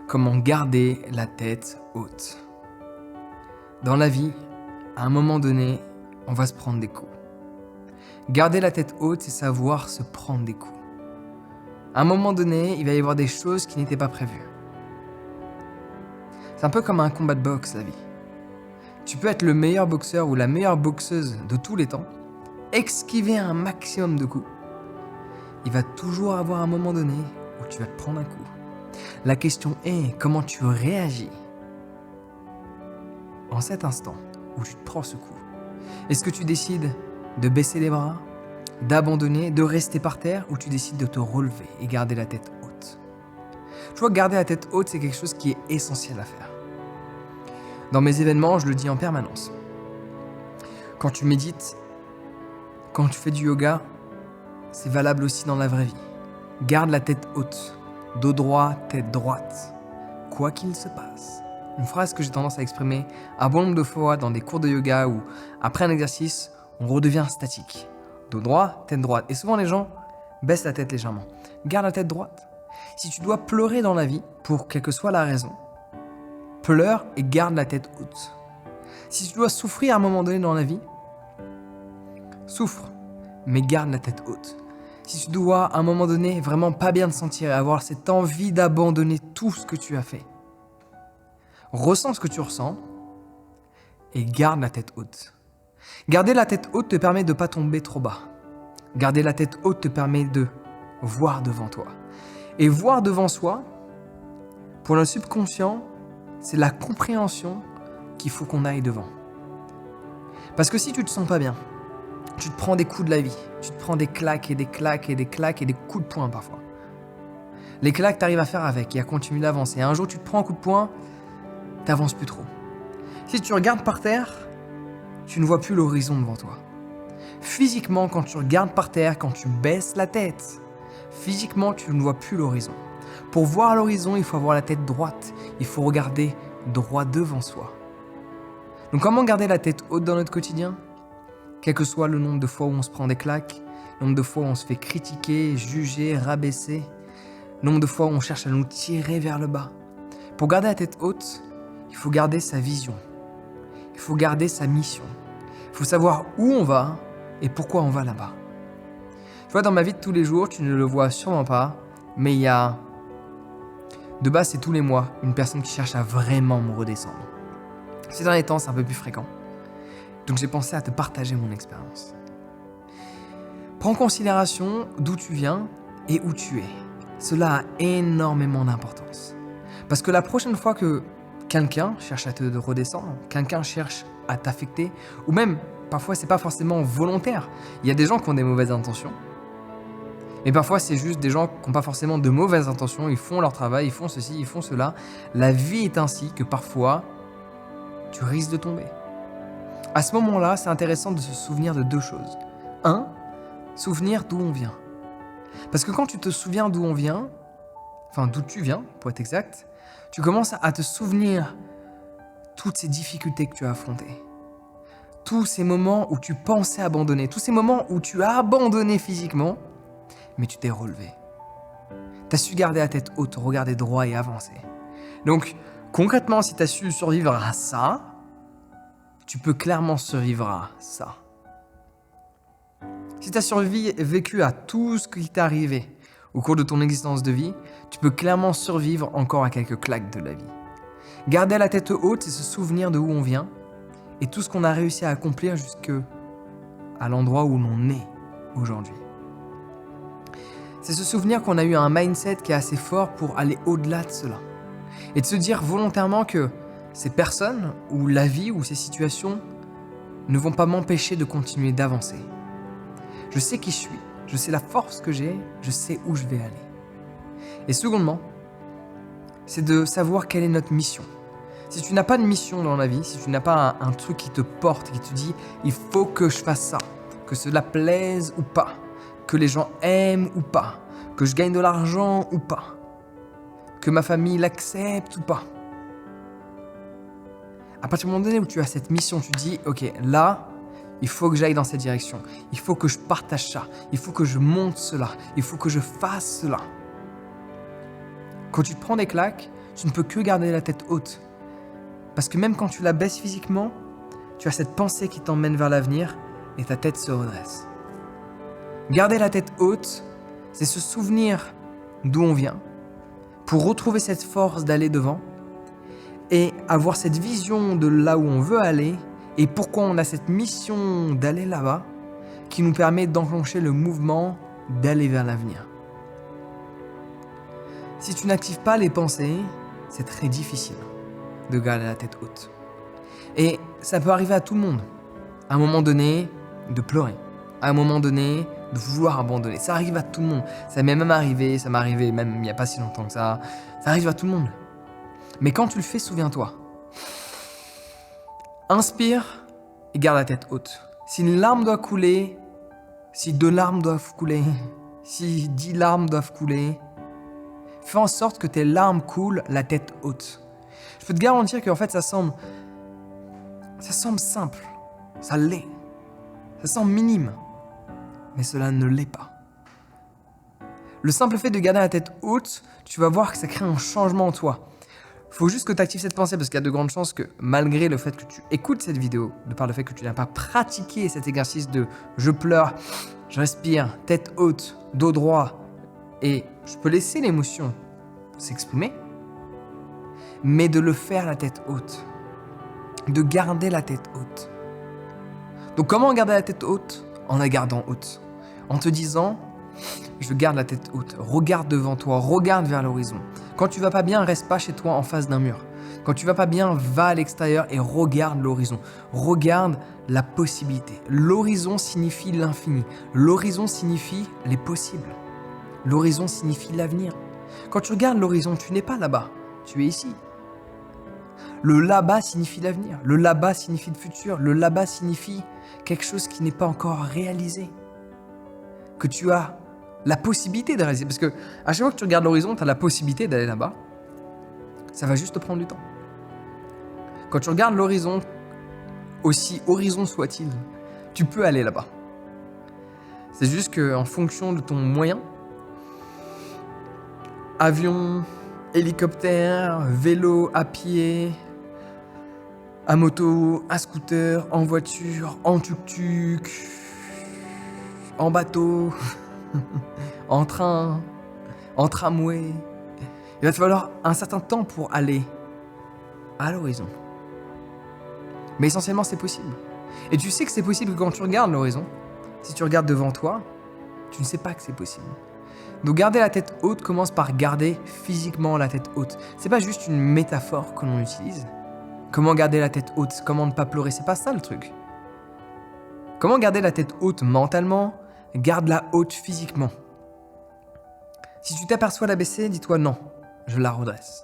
Comment garder la tête haute. Dans la vie, à un moment donné, on va se prendre des coups. Garder la tête haute, c'est savoir se prendre des coups. À un moment donné, il va y avoir des choses qui n'étaient pas prévues. C'est un peu comme un combat de boxe, la vie. Tu peux être le meilleur boxeur ou la meilleure boxeuse de tous les temps, esquiver un maximum de coups. Il va toujours avoir un moment donné où tu vas te prendre un coup. La question est comment tu réagis en cet instant où tu te prends ce coup. Est-ce que tu décides de baisser les bras, d'abandonner, de rester par terre, ou tu décides de te relever et garder la tête haute? Tu vois, garder la tête haute, c'est quelque chose qui est essentiel à faire. Dans mes événements, je le dis en permanence. Quand tu médites, quand tu fais du yoga, c'est valable aussi dans la vraie vie. Garde la tête haute, dos droit, tête droite, quoi qu'il se passe. Une phrase que j'ai tendance à exprimer un bon nombre de fois dans des cours de yoga où, après un exercice, on redevient statique. Dos droit, tête droite. Et souvent les gens baissent la tête légèrement. Garde la tête droite. Si tu dois pleurer dans la vie, pour quelle que soit la raison, pleure et garde la tête haute. Si tu dois souffrir à un moment donné dans la vie, souffre, mais garde la tête haute. Si tu dois à un moment donné vraiment pas bien te sentir et avoir cette envie d'abandonner tout ce que tu as fait, ressens ce que tu ressens et garde la tête haute. Garder la tête haute te permet de ne pas tomber trop bas. Garder la tête haute te permet de voir devant toi. Et voir devant soi, pour le subconscient, c'est la compréhension qu'il faut qu'on aille devant. Parce que si tu te sens pas bien, tu te prends des coups de la vie, tu te prends des claques et des claques et des claques et des coups de poing parfois. Les claques, tu arrives à faire avec et à continuer d'avancer. Un jour, tu te prends un coup de poing, tu n'avances plus trop. Si tu regardes par terre, tu ne vois plus l'horizon devant toi. Physiquement, quand tu regardes par terre, quand tu baisses la tête, physiquement, tu ne vois plus l'horizon. Pour voir l'horizon, il faut avoir la tête droite. Il faut regarder droit devant soi. Donc comment garder la tête haute dans notre quotidien ? Quel que soit le nombre de fois où on se prend des claques, le nombre de fois où on se fait critiquer, juger, rabaisser, le nombre de fois où on cherche à nous tirer vers le bas. Pour garder la tête haute, il faut garder sa vision. Il faut garder sa mission. Il faut savoir où on va et pourquoi on va là-bas. Tu vois, dans ma vie de tous les jours, tu ne le vois sûrement pas, mais il y a, de base, c'est tous les mois, une personne qui cherche à vraiment me redescendre. Ces derniers temps, c'est un peu plus fréquent. Donc j'ai pensé à te partager mon expérience. Prends en considération d'où tu viens et où tu es. Cela a énormément d'importance. Parce que la prochaine fois que quelqu'un cherche à te redescendre, quelqu'un cherche à t'affecter, ou même, parfois c'est pas forcément volontaire. Il y a des gens qui ont des mauvaises intentions, mais parfois c'est juste des gens qui n'ont pas forcément de mauvaises intentions, ils font leur travail, ils font ceci, ils font cela. La vie est ainsi que parfois, tu risques de tomber. À ce moment-là, c'est intéressant de se souvenir de deux choses. 1, souvenir d'où on vient. Parce que quand tu te souviens d'où on vient, enfin d'où tu viens, pour être exact, tu commences à te souvenir toutes ces difficultés que tu as affrontées. Tous ces moments où tu pensais abandonner, tous ces moments où tu as abandonné physiquement, mais tu t'es relevé. Tu as su garder la tête haute, regarder droit et avancer. Donc, concrètement, si tu as su survivre à ça, tu peux clairement survivre à ça. Si tu as survécu à tout ce qui t'est arrivé au cours de ton existence de vie, tu peux clairement survivre encore à quelques claques de la vie. Garder la tête haute, c'est se souvenir de où on vient et tout ce qu'on a réussi à accomplir jusqu'à l'endroit où l'on est aujourd'hui. C'est se souvenir qu'on a eu un mindset qui est assez fort pour aller au-delà de cela. Et de se dire volontairement que ces personnes, ou la vie, ou ces situations ne vont pas m'empêcher de continuer d'avancer. Je sais qui je suis, je sais la force que j'ai, je sais où je vais aller. Et secondement, c'est de savoir quelle est notre mission. Si tu n'as pas de mission dans la vie, si tu n'as pas un truc qui te porte, qui te dit « il faut que je fasse ça », que cela plaise ou pas, que les gens aiment ou pas, que je gagne de l'argent ou pas, que ma famille l'accepte ou pas. À partir du moment donné où tu as cette mission, tu te dis « ok, là, il faut que j'aille dans cette direction, il faut que je partage ça, il faut que je monte cela, il faut que je fasse cela ». Quand tu te prends des claques, tu ne peux que garder la tête haute. Parce que même quand tu la baisses physiquement, tu as cette pensée qui t'emmène vers l'avenir et ta tête se redresse. Garder la tête haute, c'est se souvenir d'où on vient pour retrouver cette force d'aller devant et avoir cette vision de là où on veut aller et pourquoi on a cette mission d'aller là-bas qui nous permet d'enclencher le mouvement d'aller vers l'avenir. Si tu n'actives pas les pensées, c'est très difficile de garder la tête haute. Et ça peut arriver à tout le monde. À un moment donné, de pleurer. À un moment donné, de vouloir abandonner. Ça arrive à tout le monde. Ça m'est même arrivé, ça m'est arrivé même il n'y a pas si longtemps que ça. Ça arrive à tout le monde. Mais quand tu le fais, souviens-toi. Inspire et garde la tête haute. Si une larme doit couler, si 2 larmes doivent couler, si 10 larmes doivent couler, fais en sorte que tes larmes coulent la tête haute. Je peux te garantir qu'en fait ça semble simple, ça l'est, ça semble minime, mais cela ne l'est pas. Le simple fait de garder la tête haute, tu vas voir que ça crée un changement en toi. Il faut juste que tu actives cette pensée parce qu'il y a de grandes chances que malgré le fait que tu écoutes cette vidéo, de par le fait que tu n'as pas pratiqué cet exercice de je pleure, je respire, tête haute, dos droit, et je peux laisser l'émotion s'exprimer, mais de le faire la tête haute, de garder la tête haute. Donc comment garder la tête haute? En la gardant haute, en te disant je garde la tête haute, regarde devant toi, regarde vers l'horizon. Quand tu vas pas bien, reste pas chez toi en face d'un mur. Quand tu vas pas bien, va à l'extérieur et regarde l'horizon. Regarde la possibilité. L'horizon signifie l'infini. L'horizon signifie les possibles. L'horizon signifie l'avenir. Quand tu regardes l'horizon, tu n'es pas là-bas, tu es ici. Le là-bas signifie l'avenir. Le là-bas signifie le futur. Le là-bas signifie quelque chose qui n'est pas encore réalisé. Que tu as la possibilité de réaliser. Parce que à chaque fois que tu regardes l'horizon, tu as la possibilité d'aller là-bas. Ça va juste te prendre du temps. Quand tu regardes l'horizon, aussi horizon soit-il, tu peux aller là-bas. C'est juste qu'en fonction de ton moyen, avion, hélicoptère, vélo, à pied, à moto, à scooter, en voiture, en tuk-tuk, en bateau, en train, en tramway. Il va te falloir un certain temps pour aller à l'horizon. Mais essentiellement, c'est possible. Et tu sais que c'est possible quand tu regardes l'horizon. Si tu regardes devant toi, tu ne sais pas que c'est possible. Donc garder la tête haute commence par garder physiquement la tête haute. C'est pas juste une métaphore que l'on utilise. Comment garder la tête haute? Comment ne pas pleurer? C'est pas ça le truc. Comment garder la tête haute mentalement? Garde-la haute physiquement. Si tu t'aperçois la baisser, dis-toi non, je la redresse.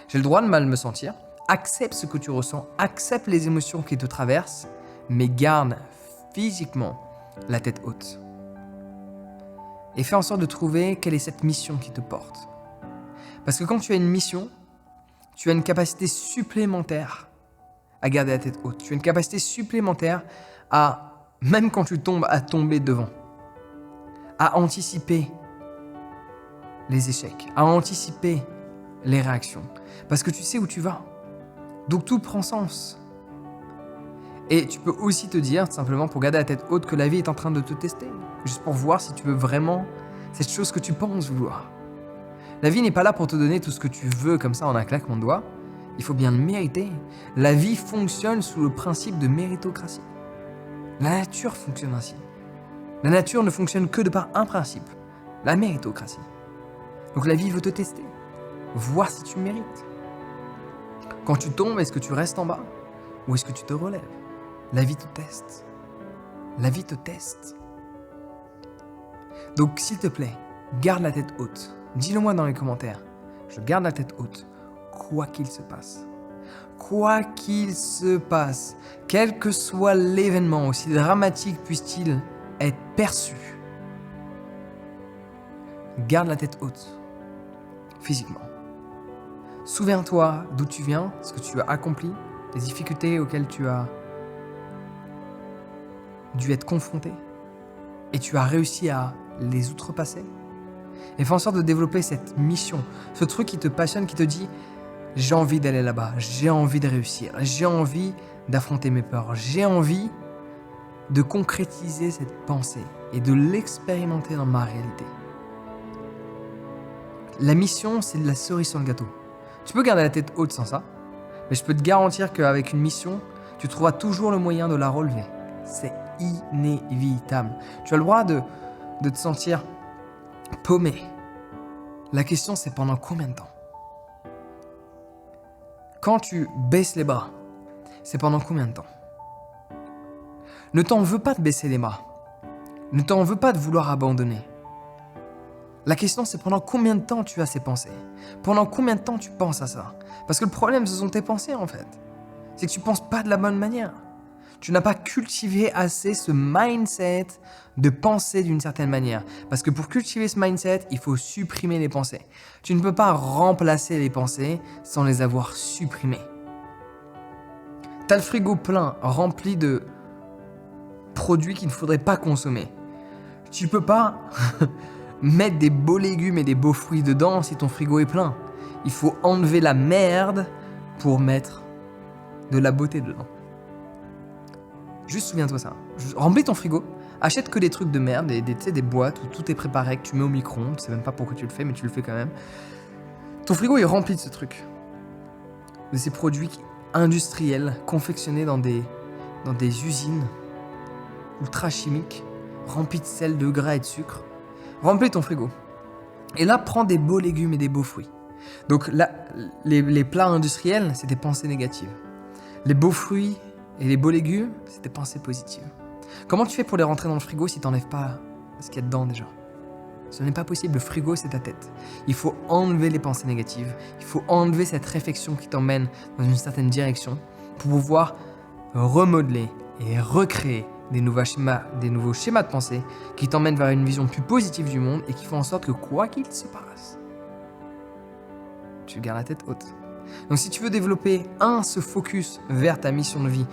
J'ai le droit de mal me sentir. Accepte ce que tu ressens, accepte les émotions qui te traversent, mais garde physiquement la tête haute. Et fais en sorte de trouver quelle est cette mission qui te porte. Parce que quand tu as une mission, tu as une capacité supplémentaire à garder la tête haute. Tu as une capacité supplémentaire à, même quand tu tombes, à tomber devant. À anticiper les échecs, à anticiper les réactions. Parce que tu sais où tu vas. Donc tout prend sens. Et tu peux aussi te dire, simplement pour garder la tête haute, que la vie est en train de te tester. Juste pour voir si tu veux vraiment cette chose que tu penses vouloir. La vie n'est pas là pour te donner tout ce que tu veux comme ça en un claquement de doigts. Il faut bien le mériter. La vie fonctionne sous le principe de méritocratie. La nature fonctionne ainsi. La nature ne fonctionne que de par un principe, la méritocratie. Donc la vie veut te tester, voir si tu mérites. Quand tu tombes, est-ce que tu restes en bas ou est-ce que tu te relèves? La vie te teste. La vie te teste. Donc s'il te plaît, garde la tête haute. Dis-le moi dans les commentaires. Je garde la tête haute, quoi qu'il se passe. Quoi qu'il se passe, quel que soit l'événement, aussi dramatique puisse-t-il être perçu, garde la tête haute, physiquement. Souviens-toi d'où tu viens, ce que tu as accompli, les difficultés auxquelles tu as dû être confronté, et tu as réussi à les outrepasser. Et fais en sorte de développer cette mission, ce truc qui te passionne, qui te dit « j'ai envie d'aller là-bas, j'ai envie de réussir, j'ai envie d'affronter mes peurs, j'ai envie de concrétiser cette pensée et de l'expérimenter dans ma réalité. » La mission, c'est de la cerise sur le gâteau. Tu peux garder la tête haute sans ça, mais je peux te garantir qu'avec une mission, tu trouveras toujours le moyen de la relever. C'est inévitable. Tu as le droit de te sentir paumé. La question, c'est pendant combien de temps? Quand tu baisses les bras, c'est pendant combien de temps? Ne t'en veux pas de baisser les bras. Ne t'en veux pas de vouloir abandonner. La question, c'est pendant combien de temps tu as ces pensées? Pendant combien de temps tu penses à ça? Parce que le problème, ce sont tes pensées, en fait. C'est que tu ne penses pas de la bonne manière. Tu n'as pas cultivé assez ce mindset de penser d'une certaine manière. Parce que pour cultiver ce mindset, il faut supprimer les pensées. Tu ne peux pas remplacer les pensées sans les avoir supprimées. Tu as le frigo plein, rempli de produits qu'il ne faudrait pas consommer. Tu ne peux pas mettre des beaux légumes et des beaux fruits dedans si ton frigo est plein. Il faut enlever la merde pour mettre de la beauté dedans. Juste souviens-toi ça. Remplis ton frigo, achète que des trucs de merde, des boîtes où tout est préparé, que tu mets au micro-ondes, tu sais même pas pourquoi tu le fais, mais tu le fais quand même. Ton frigo est rempli de ce truc. De ces produits industriels, confectionnés dans des usines ultra chimiques, remplis de sel, de gras et de sucre. Remplis ton frigo. Et là, prends des beaux légumes et des beaux fruits. Donc là, les plats industriels, c'est des pensées négatives. Les beaux fruits et les beaux légumes, c'est des pensées positives. Comment tu fais pour les rentrer dans le frigo si tu n'enlèves pas ce qu'il y a dedans déjà? Ce n'est pas possible, le frigo c'est ta tête. Il faut enlever les pensées négatives, il faut enlever cette réflexion qui t'emmène dans une certaine direction pour pouvoir remodeler et recréer des nouveaux schémas de pensée qui t'emmènent vers une vision plus positive du monde et qui font en sorte que quoi qu'il se passe, tu gardes la tête haute. Donc si tu veux développer ce focus vers ta mission de vie,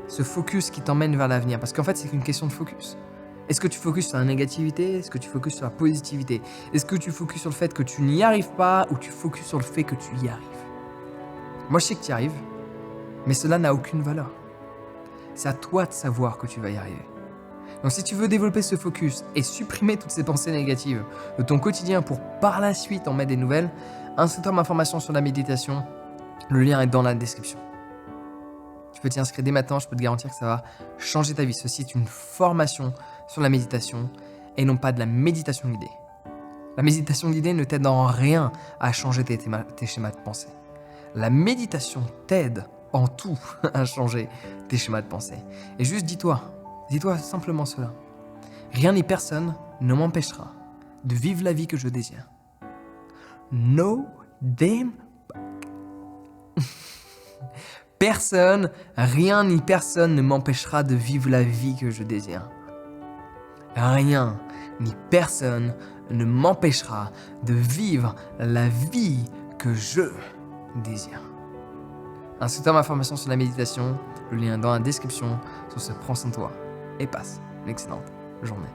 ce focus qui t'emmène vers l'avenir, parce qu'en fait c'est qu'une question de focus. Est-ce que tu focuses sur la négativité? Est-ce que tu focuses sur la positivité? Est-ce que tu focuses sur le fait que tu n'y arrives pas ou tu focuses sur le fait que tu y arrives? Moi je sais que tu y arrives, mais cela n'a aucune valeur. C'est à toi de savoir que tu vas y arriver. Donc si tu veux développer ce focus et supprimer toutes ces pensées négatives de ton quotidien pour par la suite en mettre des nouvelles, inscris-toi à ma formation sur la méditation. Le lien est dans la description. Tu peux t'y inscrire dès maintenant, je peux te garantir que ça va changer ta vie. Ceci est une formation sur la méditation et non pas de la méditation guidée. La méditation guidée ne t'aide en rien à changer tes schémas de pensée. La méditation t'aide en tout à changer tes schémas de pensée. Et juste dis-toi simplement cela. Rien ni personne ne m'empêchera de vivre la vie que je désire. No damn personne, rien ni personne ne m'empêchera de vivre la vie que je désire. Rien ni personne ne m'empêchera de vivre la vie que je désire. Inscris-toi à ma formation sur la méditation, le lien est dans la description. Sur ce, prends soin de toi et passe une excellente journée.